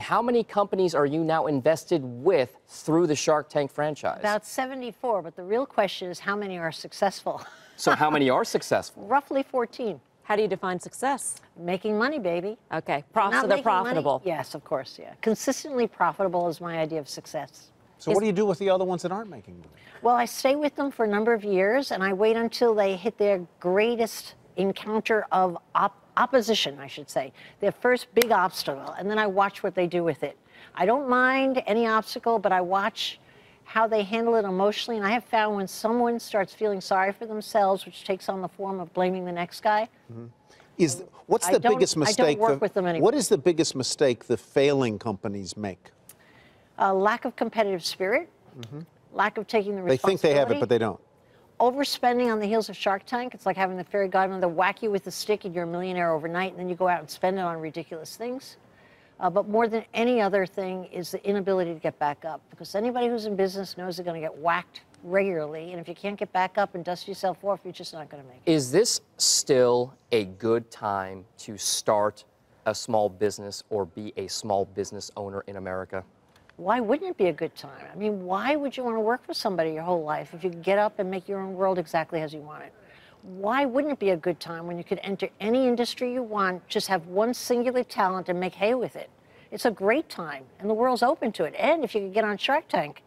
How many companies are you now invested with through the Shark Tank franchise? About 74, but the real question is how many are successful? So how many are successful? Roughly 14. How do you define success? Making money, baby. Okay, Not so they're making profitable. money? Yes, of course, yeah. Consistently profitable is my idea of success. So what do you do with the other ones that aren't making money? Well, I stay with them for a number of years, and I wait until they hit their greatest encounter of opposition, I should say, their first big obstacle, and then I watch what they do with it. I don't mind any obstacle, but I watch how they handle it emotionally, and I have found when someone starts feeling sorry for themselves, which takes on the form of blaming the next guy. What's the biggest mistake? I don't work with them anymore. What is the biggest mistake the failing companies make? Lack of competitive spirit, lack of taking the responsibility. They think they have it, but they don't. Overspending on the heels of Shark Tank. It's like having the fairy godmother whack you with a stick and you're a millionaire overnight, and then you go out and spend it on ridiculous things. But more than any other thing is the inability to get back up, because anybody who's in business knows they're going to get whacked regularly, and if you can't get back up and dust yourself off, you're just not going to make it. Is this still a good time to start a small business or be a small business owner in America? Why wouldn't it be a good time? I mean, why would you want to work for somebody your whole life if you could get up and make your own world exactly as you want it? Why wouldn't it be a good time when you could enter any industry you want, just have one singular talent and make hay with it? It's a great time, and the world's open to it. And if you could get on Shark Tank,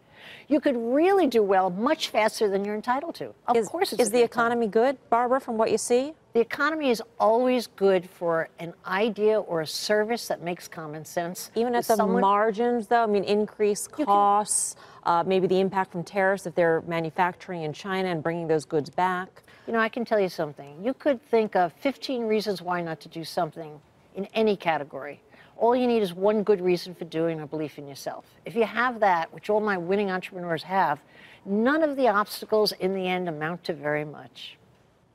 you could really do well much faster than you're entitled to. Of course it's Is the economy good, Barbara, from what you see? The economy is always good for an idea or a service that makes common sense. Even at the margins, though? I mean, increased costs, maybe the impact from tariffs if they're manufacturing in China and bringing those goods back. You know, I can tell you something. You could think of 15 reasons why not to do something in any category. All you need is one good reason for doing a belief in yourself. If you have that, which all my winning entrepreneurs have, none of the obstacles in the end amount to very much.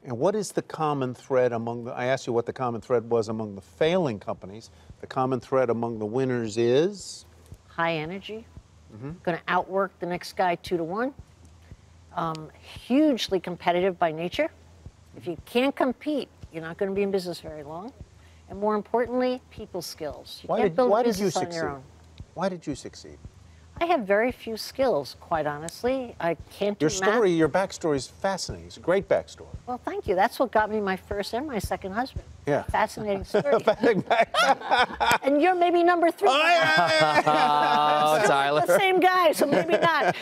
And what is the common thread among I asked you what the common thread was among the failing companies. The common thread among the winners is? High energy, going to outwork the next guy 2 to 1. Hugely competitive by nature. If you can't compete, you're not going to be in business very long. And more importantly, people skills. You can't build a business on your own. Why did you succeed? I have very few skills, quite honestly. I can't do math. Your backstory is fascinating. It's a great backstory. Well, thank you. That's what got me my first and my second husband. Yeah. Fascinating story. And you're maybe number 3. Oh, Tyler. The same guy, so maybe not.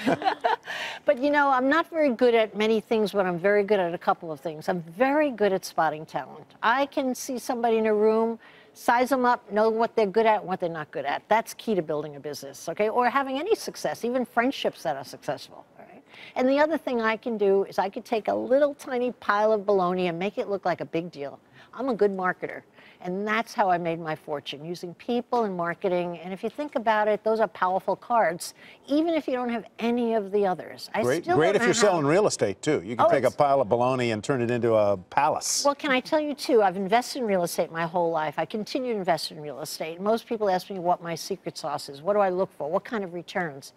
But you know, I'm not very good at many things, but I'm very good at a couple of things. I'm very good at spotting talent. I can see somebody in a room, size them up, know what they're good at and what they're not good at. That's key to building a business, okay? Or having any success, even friendships that are successful, all right? And the other thing I can do is I could take a little tiny pile of bologna and make it look like a big deal. I'm a good marketer, and that's how I made my fortune, using people and marketing. And if you think about it, those are powerful cards, even if you don't have any of the others. Great if you're selling real estate, too. You can take a pile of bologna and turn it into a palace. Well, can I tell you, too, I've invested in real estate my whole life. I continue to invest in real estate. Most people ask me what my secret sauce is. What do I look for? What kind of returns?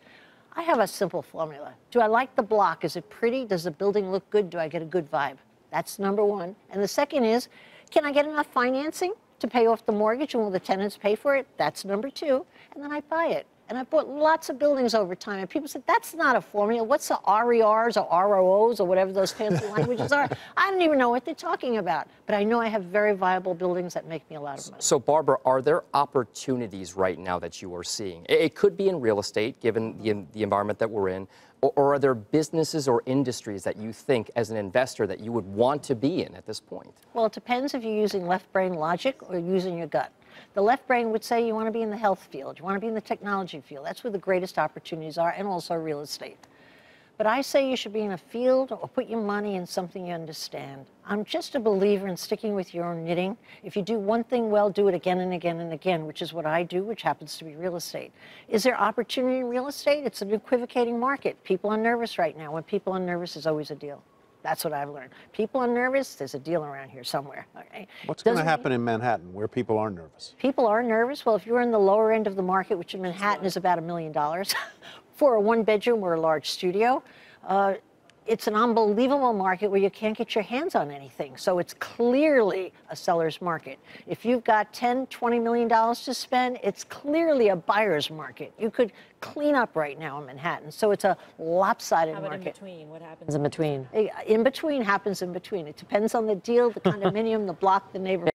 I have a simple formula. Do I like the block? Is it pretty? Does the building look good? Do I get a good vibe? That's number one. And the second is, can I get enough financing to pay off the mortgage and will the tenants pay for it? That's number 2. And then I buy it. And I bought lots of buildings over time. And people said, that's not a formula. What's the RERs or ROOs or whatever those fancy languages are? I don't even know what they're talking about. But I know I have very viable buildings that make me a lot of money. So, Barbara, are there opportunities right now that you are seeing? It could be in real estate, given the environment that we're in. Or are there businesses or industries that you think, as an investor, that you would want to be in at this point? Well, it depends if you're using left brain logic or using your gut. The left brain would say you want to be in the health field, you want to be in the technology field. That's where the greatest opportunities are, and also real estate. But I say you should be in a field or put your money in something you understand. I'm just a believer in sticking with your own knitting. If you do one thing well, do it again and again and again, which is what I do, which happens to be real estate. Is there opportunity in real estate? It's an equivocating market. People are nervous right now. When people are nervous, there's always a deal. That's what I've learned. People are nervous, there's a deal around here somewhere. Okay? What's going to happen in Manhattan where people are nervous? People are nervous. Well, if you're in the lower end of the market, which in Manhattan is about $1 million, for a 1-bedroom or a large studio, it's an unbelievable market where you can't get your hands on anything. So it's clearly a seller's market. If you've got $10, $20 million to spend, it's clearly a buyer's market. You could clean up right now in Manhattan. So it's a lopsided market. in between? What happens in between? In between happens in between. It depends on the deal, the condominium, the block, the neighborhood.